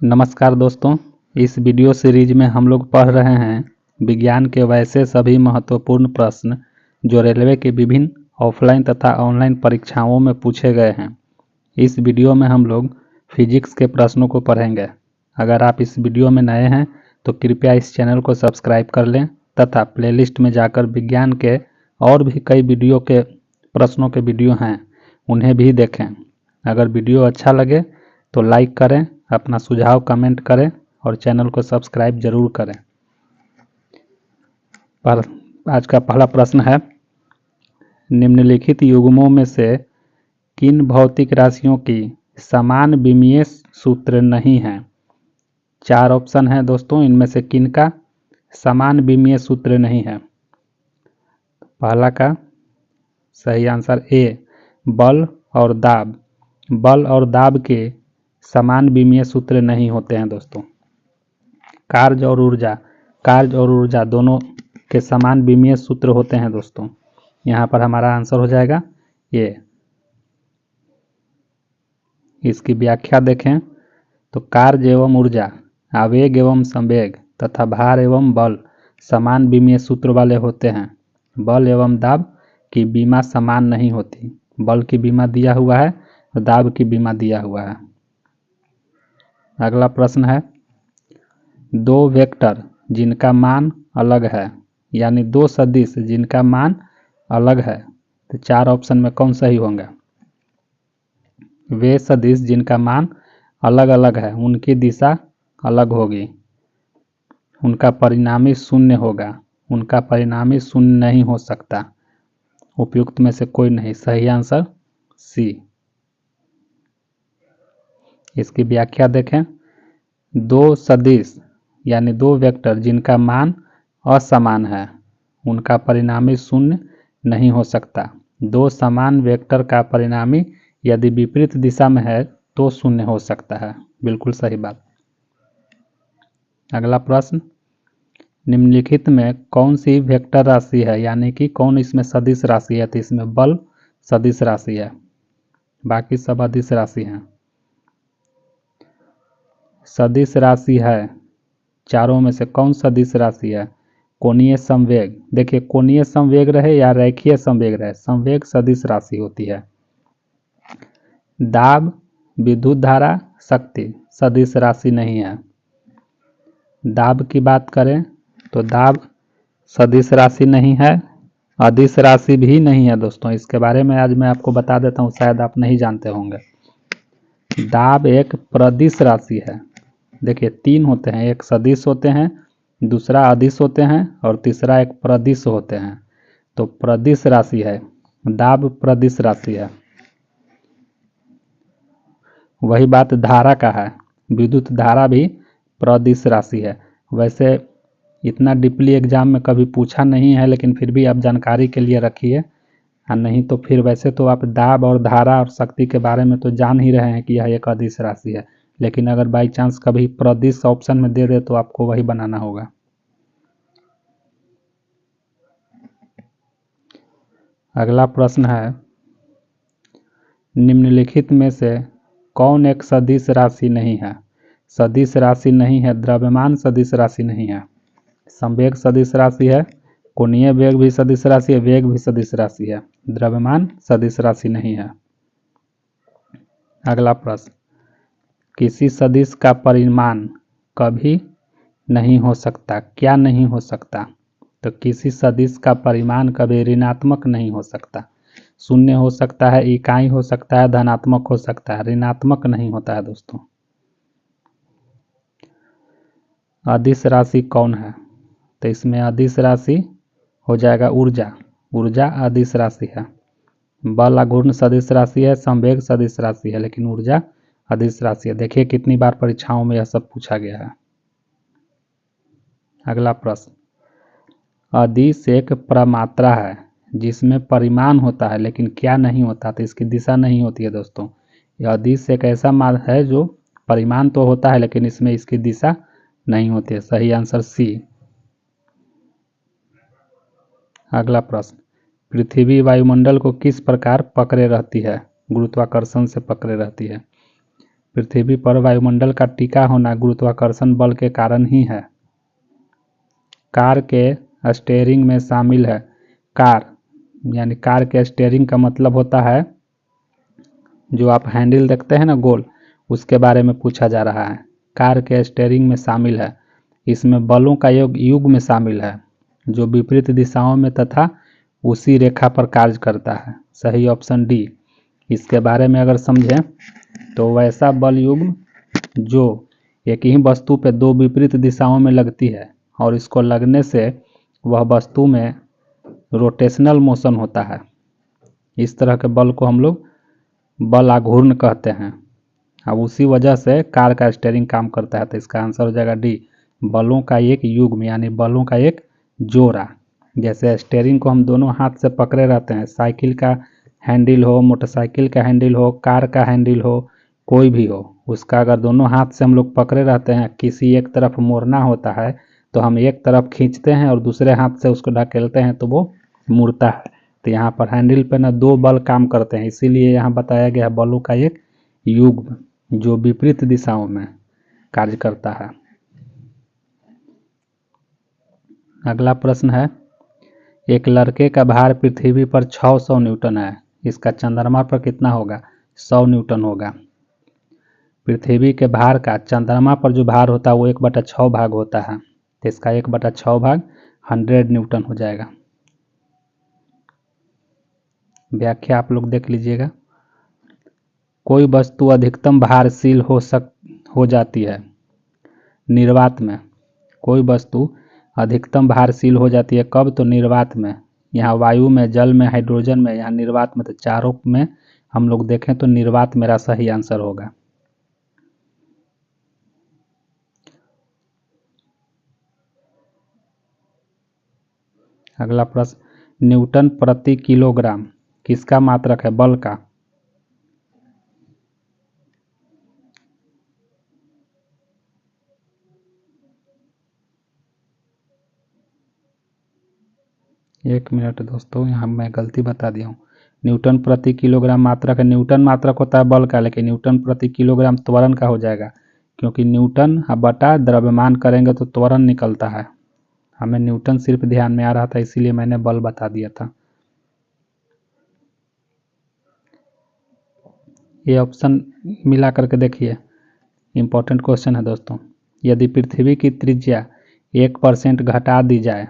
नमस्कार दोस्तों, इस वीडियो सीरीज में हम लोग पढ़ रहे हैं विज्ञान के वैसे सभी महत्वपूर्ण प्रश्न जो रेलवे की विभिन्न ऑफलाइन तथा ऑनलाइन परीक्षाओं में पूछे गए हैं। इस वीडियो में हम लोग फिजिक्स के प्रश्नों को पढ़ेंगे। अगर आप इस वीडियो में नए हैं तो कृपया इस चैनल को सब्सक्राइब कर लें तथा प्लेलिस्ट में जाकर विज्ञान के और भी कई वीडियो के प्रश्नों के वीडियो हैं, उन्हें भी देखें। अगर वीडियो अच्छा लगे तो लाइक करें, अपना सुझाव कमेंट करें और चैनल को सब्सक्राइब जरूर करें। पर आज का पहला प्रश्न है, निम्नलिखित युग्मों में से किन भौतिक राशियों की समान विमीय सूत्र नहीं है? 4 ऑप्शन है दोस्तों, इनमें से किन का समान विमीय सूत्र नहीं है? पहला का सही आंसर ए, बल और दाब। बल और दाब के समान विमीय सूत्र नहीं होते हैं दोस्तों। कार्य और ऊर्जा दोनों के समान विमीय सूत्र होते हैं दोस्तों। यहाँ पर हमारा आंसर हो जाएगा ये। इसकी व्याख्या देखें तो कार्य एवं ऊर्जा, आवेग एवं संवेग तथा भार एवं बल समान विमीय सूत्र वाले होते हैं। बल एवं दाब की विमा समान नहीं होती। बल की विमा दिया हुआ है और दाब की विमा दिया हुआ है। अगला प्रश्न है, दो वेक्टर जिनका मान अलग है, यानी दो सदिश जिनका मान अलग है, तो 4 ऑप्शन में कौन सही होंगे? वे सदिश जिनका मान अलग अलग है उनकी दिशा अलग होगी, उनका परिणामी शून्य होगा। उनका परिणामी शून्य नहीं हो सकता। उपयुक्त में से कोई नहीं। सही आंसर सी। इसकी व्याख्या देखें, दो सदिश यानी दो वेक्टर जिनका मान असमान है उनका परिणामी शून्य नहीं हो सकता। दो समान वेक्टर का परिणामी यदि विपरीत दिशा में है तो शून्य हो सकता है। बिल्कुल सही बात। अगला प्रश्न, निम्नलिखित में कौन सी वेक्टर राशि है, यानी कि कौन इसमें सदिश राशि है? तो इसमें बल सदिश राशि है, बाकी सब अदिश राशि हैं। सदिश राशि है, चारों में से कौन सदिश राशि है? कोणीय संवेग। देखिए, कोणीय संवेग रहे या रेखीय संवेग रहे, संवेग सदिश राशि होती है। दाब, विद्युत धारा, शक्ति सदिश राशि नहीं है। दाब की बात करें तो दाब सदिश राशि नहीं है, अदिश राशि भी नहीं है दोस्तों। इसके बारे में आज मैं आपको बता देता हूँ, शायद आप नहीं जानते होंगे। दाब एक प्रदिश राशि है। देखिए, 3 होते हैं, एक सदिश होते हैं, दूसरा अदिश होते हैं और तीसरा एक प्रदिश होते हैं। तो प्रदिश राशि है, दाब प्रदिश राशि है। वही बात धारा का है, विद्युत धारा भी प्रदिश राशि है। वैसे इतना डीपली एग्जाम में कभी पूछा नहीं है, लेकिन फिर भी आप जानकारी के लिए रखिए, और नहीं तो फिर वैसे तो आप दाब और धारा और शक्ति के बारे में तो जान ही रहे हैं कि यह एक अदिश राशि है, लेकिन अगर बाई चांस कभी प्रदिश ऑप्शन में दे दे तो आपको वही बनाना होगा। अगला प्रश्न है, निम्नलिखित में से कौन एक सदिश राशि नहीं है? सदिश राशि नहीं है, द्रव्यमान सदिश राशि नहीं है। संवेग सदिश राशि है, कोणीय वेग भी सदिश राशि है, वेग भी सदिश राशि है, द्रव्यमान सदिश राशि नहीं है। अगला प्रश्न, किसी सदिश का परिमाण कभी नहीं हो सकता। क्या नहीं हो सकता? तो किसी सदिश का परिमाण कभी ऋणात्मक नहीं हो सकता। शून्य हो सकता है, इकाई हो सकता है, धनात्मक हो सकता है, ऋणात्मक नहीं होता है दोस्तों। अदिश राशि कौन है? तो इसमें अदिश राशि हो जाएगा ऊर्जा। ऊर्जा अदिश राशि है। बल आघूर्ण सदिश राशि है, संवेग सदिश राशि है, लेकिन ऊर्जा अदिश राशि है। देखिए कितनी बार परीक्षाओं में यह सब पूछा गया है। अगला प्रश्न, अदिश एक प्रमात्रा है जिसमें परिमाण होता है लेकिन क्या नहीं होता? तो इसकी दिशा नहीं होती है दोस्तों। यह अदिश एक ऐसा मान है जो परिमाण तो होता है लेकिन इसमें इसकी दिशा नहीं होती है। सही आंसर सी। अगला प्रश्न, पृथ्वी वायुमंडल को किस प्रकार पकड़े रहती है? गुरुत्वाकर्षण से पकड़े रहती है। पृथ्वी पर वायुमंडल का टिका होना गुरुत्वाकर्षण बल के कारण ही है। कार के स्टीयरिंग में शामिल है। कार यानी कार के स्टीयरिंग का मतलब होता है जो आप हैंडल देखते हैं ना गोल, उसके बारे में पूछा जा रहा है। कार के स्टीयरिंग में शामिल है। इसमें बलों का युग में शामिल है जो विपरीत दिशाओं में तथा उसी रेखा पर कार्य करता है। सही ऑप्शन डी। इसके बारे में अगर समझें तो वैसा बल युग्म जो एक ही वस्तु पे दो विपरीत दिशाओं में लगती है और इसको लगने से वह वस्तु में रोटेशनल मोशन होता है। इस तरह के बल को हम लोग बल आघूर्ण कहते हैं। अब उसी वजह से कार का स्टीयरिंग काम करता है। तो इसका आंसर हो जाएगा डी, बलों का एक युग्म यानी बलों का एक जोड़ा। जैसे स्टीयरिंग को हम दोनों हाथ से पकड़े रहते हैं, साइकिल का हैंडल हो, मोटरसाइकिल का हैंडल हो, कार का हैंडल हो, कोई भी हो, उसका अगर दोनों हाथ से हम लोग पकड़े रहते हैं, किसी एक तरफ मोड़ना होता है तो हम एक तरफ खींचते हैं और दूसरे हाथ से उसको ढकेलते हैं तो वो मुड़ता है। तो यहाँ पर हैंडल पे ना दो बल काम करते हैं, इसीलिए यहाँ बताया गया है बलों का एक युग्म जो विपरीत दिशाओं में कार्य करता है। अगला प्रश्न है, एक लड़के का भार पृथ्वी पर 600 न्यूटन है, इसका चंद्रमा पर कितना होगा? 100 न्यूटन होगा। पृथ्वी के भार का चंद्रमा पर जो भार होता है वो 1/6 भाग होता है, तो इसका 1/6 भाग 100 न्यूटन हो जाएगा। व्याख्या आप लोग देख लीजिएगा। कोई वस्तु अधिकतम भारशील हो जाती है निर्वात में। कोई वस्तु अधिकतम भारशील हो जाती है कब? तो निर्वात में। यहाँ वायु में, जल में, हाइड्रोजन में, यहाँ निर्वात में। तो चारों में हम लोग देखें तो निर्वात मेरा सही आंसर होगा। अगला प्रश्न, न्यूटन प्रति किलोग्राम किसका मात्रक है? बल का। एक मिनट दोस्तों, यहाँ मैं गलती बता दिया हूँ। न्यूटन प्रति किलोग्राम मात्रक है। न्यूटन मात्रक होता है बल का, लेकिन न्यूटन प्रति किलोग्राम त्वरण का हो जाएगा, क्योंकि न्यूटन बटा द्रव्यमान करेंगे तो त्वरण निकलता है। हमें न्यूटन सिर्फ ध्यान में आ रहा था, इसीलिए मैंने बल बता दिया था। ये ऑप्शन मिला करके देखिए, इम्पोर्टेंट क्वेश्चन है दोस्तों। यदि पृथ्वी की त्रिज्या 1% घटा दी जाए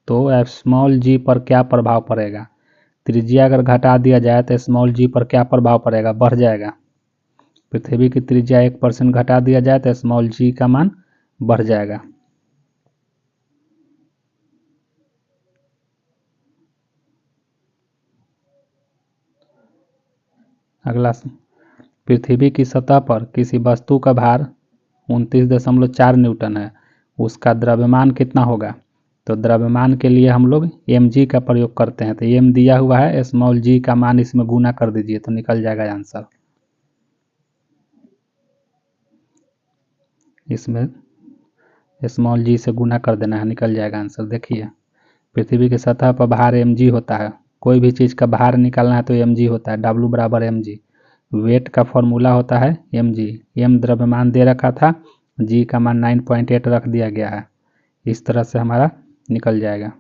तो स्मॉल जी पर क्या प्रभाव पड़ेगा? त्रिज्या अगर घटा दिया जाए तो स्मॉल जी पर क्या प्रभाव पड़ेगा? बढ़ जाएगा। पृथ्वी की त्रिज्या 1% घटा दिया जाए तो स्मॉल जी का मान बढ़ जाएगा। अगला, पृथ्वी की सतह पर किसी वस्तु का भार 29.4 न्यूटन है, उसका द्रव्यमान कितना होगा? तो द्रव्यमान के लिए हम लोग mg का प्रयोग करते हैं। तो m दिया हुआ है, स्मॉल g का मान इसमें गुना कर दीजिए तो निकल जाएगा आंसर। इसमें स्मॉल g से गुना कर देना है, निकल जाएगा आंसर। देखिए, पृथ्वी की सतह पर भार mg होता है। कोई भी चीज़ का भार निकालना है तो mg होता है, W बराबर mg। वेट का फॉर्मूला होता है mg। m द्रव्यमान दे रखा था, g का मान 9.8 रख दिया गया है। इस तरह से हमारा निकल जाएगा।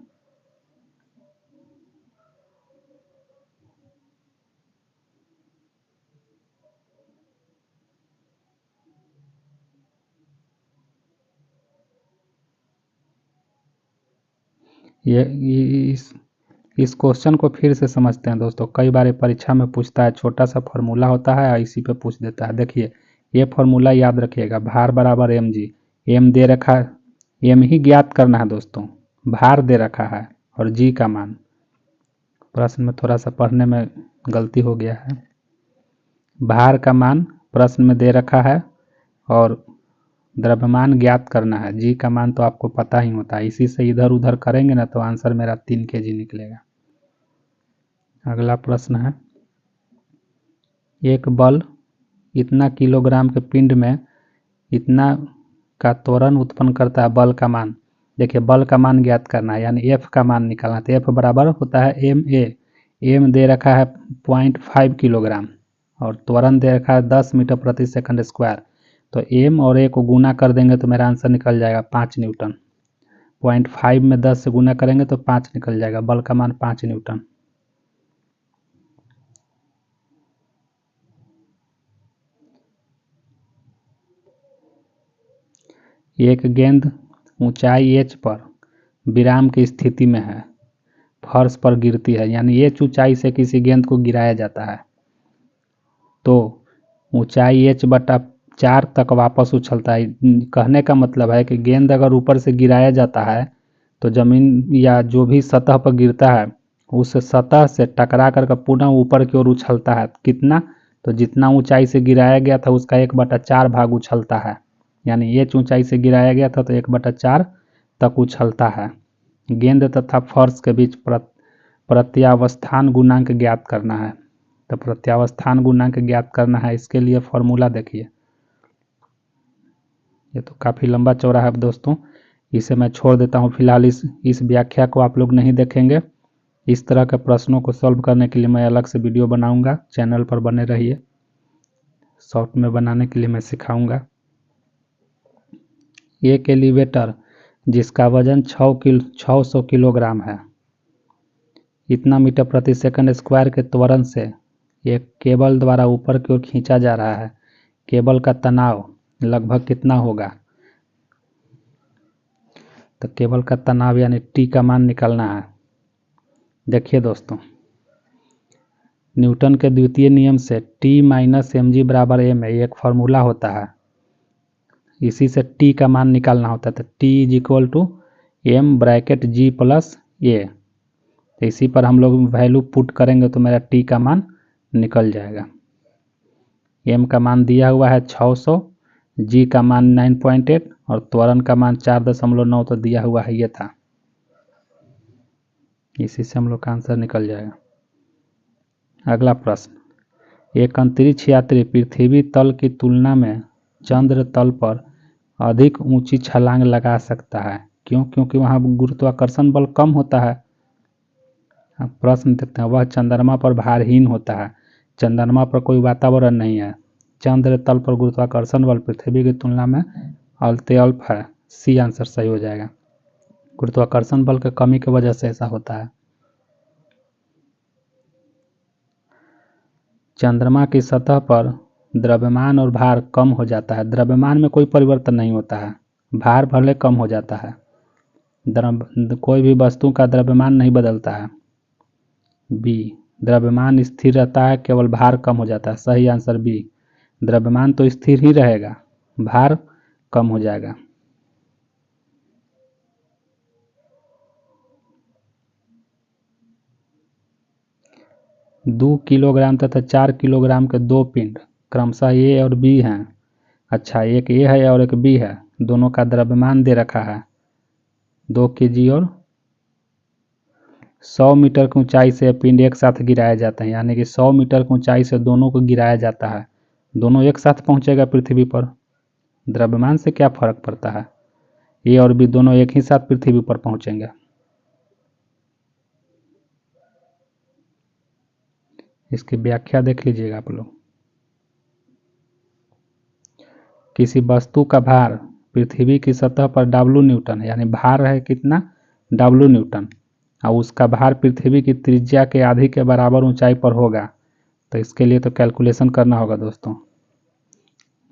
ये इस क्वेश्चन को फिर से समझते हैं दोस्तों। कई बार परीक्षा में पूछता है, छोटा सा फॉर्मूला होता है, इसी पे पूछ देता है। देखिए, ये फॉर्मूला याद रखिएगा, भार बराबर mg। m दे रखा है, m ही ज्ञात करना है दोस्तों। भार दे रखा है और g का मान। प्रश्न में थोड़ा सा पढ़ने में गलती हो गया है। भार का मान प्रश्न में दे रखा है और द्रव्यमान ज्ञात करना है। जी का मान तो आपको पता ही होता है, इसी से इधर उधर करेंगे ना तो आंसर मेरा 3 kg निकलेगा। अगला प्रश्न है, एक बल इतना किलोग्राम के पिंड में इतना का त्वरण उत्पन्न करता है, बल का मान। देखिए, बल का मान ज्ञात करना है, यानी F का मान निकालना। तो F बराबर होता है ma। m दे रखा है 0.5 किलोग्राम, और त्वरण दे रखा है 10 मीटर प्रति सेकंड स्क्वायर। तो m और a को गुना कर देंगे तो मेरा आंसर निकल जाएगा 5 न्यूटन। 0.5 में 10 से गुना करेंगे तो 5 निकल जाएगा, बल का मान 5 न्यूटन। एक गेंद ऊंचाई h पर विराम की स्थिति में है, फर्श पर गिरती है, यानी h ऊंचाई से किसी गेंद को गिराया जाता है तो ऊंचाई h/4 तक वापस उछलता है। कहने का मतलब है कि गेंद अगर ऊपर से गिराया जाता है तो जमीन या जो भी सतह पर गिरता है उस सतह से टकरा कर पुनः ऊपर की ओर उछलता है। कितना? तो जितना ऊंचाई से गिराया गया था उसका 1/4 भाग उछलता है, यानी h ऊंचाई से गिराया गया था तो 1/4 तक उछलता है। गेंद तथा फर्श के बीच प्रत्यावस्थान गुणांक ज्ञात करना है। तो प्रत्यावस्थान गुणांक ज्ञात करना है, इसके लिए फॉर्मूला देखिए। ये तो काफ़ी लंबा चौड़ा है दोस्तों, इसे मैं छोड़ देता हूँ फिलहाल। इस व्याख्या को आप लोग नहीं देखेंगे। इस तरह के प्रश्नों को सॉल्व करने के लिए मैं अलग से वीडियो बनाऊंगा, चैनल पर बने रहिए। शॉर्ट में बनाने के लिए मैं सिखाऊंगा। एक एलिवेटर जिसका वजन 600 किलोग्राम है, इतना मीटर प्रति सेकंड स्क्वायर के त्वरण से एक केबल द्वारा ऊपर की ओर खींचा जा रहा है। केबल का तनाव लगभग कितना होगा? तो केबल का तनाव यानी T का मान निकालना है। देखिए दोस्तों, न्यूटन के द्वितीय नियम से T माइनस mg बराबर m है, एक फार्मूला होता है। इसी से T का मान निकालना होता है। तो T is equal to m bracket g plus a। तो इसी पर हम लोग वैल्यू पुट करेंगे तो मेरा T का मान निकल जाएगा। m का मान दिया हुआ है 600, g का मान 9.8 और त्वरण का मान 4.9 तो दिया हुआ है, ये था। इसी से हम लोग का आंसर निकल जाएगा। अगला प्रश्न, एक अंतरिक्ष यात्री पृथ्वी तल की तुलना में चंद्र तल पर अधिक ऊंची छलांग लगा सकता है। क्यों? क्योंकि वहाँ गुरुत्वाकर्षण बल कम होता है। अब प्रश्न देखते हैं, वह चंद्रमा पर भारहीन होता है। चंद्रमा पर कोई वातावरण नहीं है। चंद्र तल पर गुरुत्वाकर्षण बल पृथ्वी की तुलना में अत्यल्प है। सी आंसर सही हो जाएगा। गुरुत्वाकर्षण बल की कमी की वजह से ऐसा होता है। चंद्रमा की सतह पर द्रव्यमान और भार कम हो जाता है। द्रव्यमान में कोई परिवर्तन नहीं होता है, भार भले कम हो जाता है। कोई भी वस्तु का द्रव्यमान नहीं बदलता है। बी, द्रव्यमान स्थिर रहता है, केवल भार कम हो जाता है। सही आंसर बी, द्रव्यमान तो स्थिर ही रहेगा, भार कम हो जाएगा। दो किलोग्राम तथा 4 किलोग्राम के दो पिंड क्रमशः ए और बी हैं। अच्छा, एक ए है और एक बी है, दोनों का द्रव्यमान दे रखा है 2 kg और 100 मीटर की ऊंचाई से पिंड एक साथ गिराए जाते हैं, यानी कि 100 मीटर की ऊंचाई से दोनों को गिराया जाता है। दोनों एक साथ पहुंचेगा पृथ्वी पर। द्रव्यमान से क्या फर्क पड़ता है? ए और बी दोनों एक ही साथ पृथ्वी पर पहुंचेंगे। इसकी व्याख्या देख लीजिएगा आप लोग। किसी वस्तु का भार पृथ्वी की सतह पर W न्यूटन है, यानी भार है कितना? W न्यूटन, और उसका भार पृथ्वी की त्रिज्या के आधी के बराबर ऊंचाई पर होगा। तो इसके लिए तो कैलकुलेशन करना होगा दोस्तों।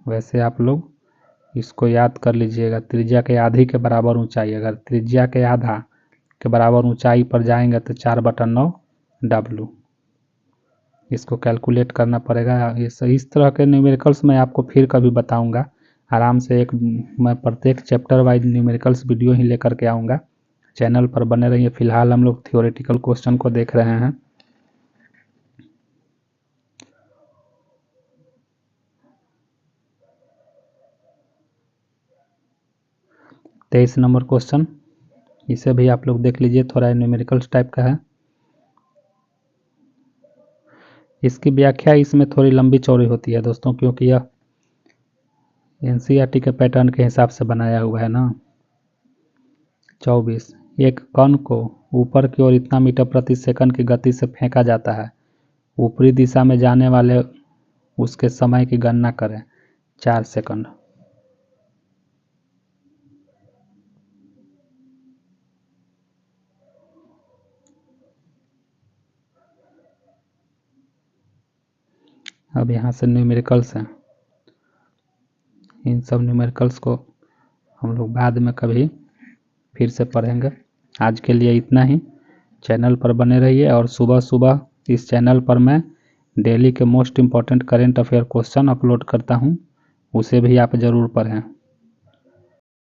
वैसे आप लोग इसको याद कर लीजिएगा, त्रिज्या के आधी के बराबर ऊंचाई, अगर त्रिज्या के आधा के बराबर ऊंचाई पर जाएंगे तो 4/9 W। इसको कैलकुलेट करना पड़ेगा। इस तरह के न्यूमेरिकल्स मैं आपको फिर कभी बताऊंगा आराम से। मैं प्रत्येक चैप्टर वाइज न्यूमेरिकल्स वीडियो ही लेकर के आऊँगा। चैनल पर बने रहिए। फिलहाल हम लोग थियोरेटिकल क्वेश्चन को देख रहे हैं। तेईस नंबर क्वेश्चन, इसे भी आप लोग देख लीजिए, थोड़ा न्यूमेरिकल्स टाइप का है। इसकी व्याख्या इसमें थोड़ी लंबी चौड़ी होती है दोस्तों, क्योंकि यह एनसीईआरटी के पैटर्न के हिसाब से बनाया हुआ है ना। 24, एक कण को ऊपर की ओर इतना मीटर प्रति सेकंड की गति से फेंका जाता है। ऊपरी दिशा में जाने वाले उसके समय की गणना करें। 4 सेकंड। अब यहाँ से न्यूमेरिकल्स हैं, इन सब न्यूमेरिकल्स को हम लोग बाद में कभी फिर से पढ़ेंगे। आज के लिए इतना ही। चैनल पर बने रहिए और सुबह सुबह इस चैनल पर मैं डेली के most important current affair question upload करता हूँ, उसे भी आप ज़रूर पढ़ें।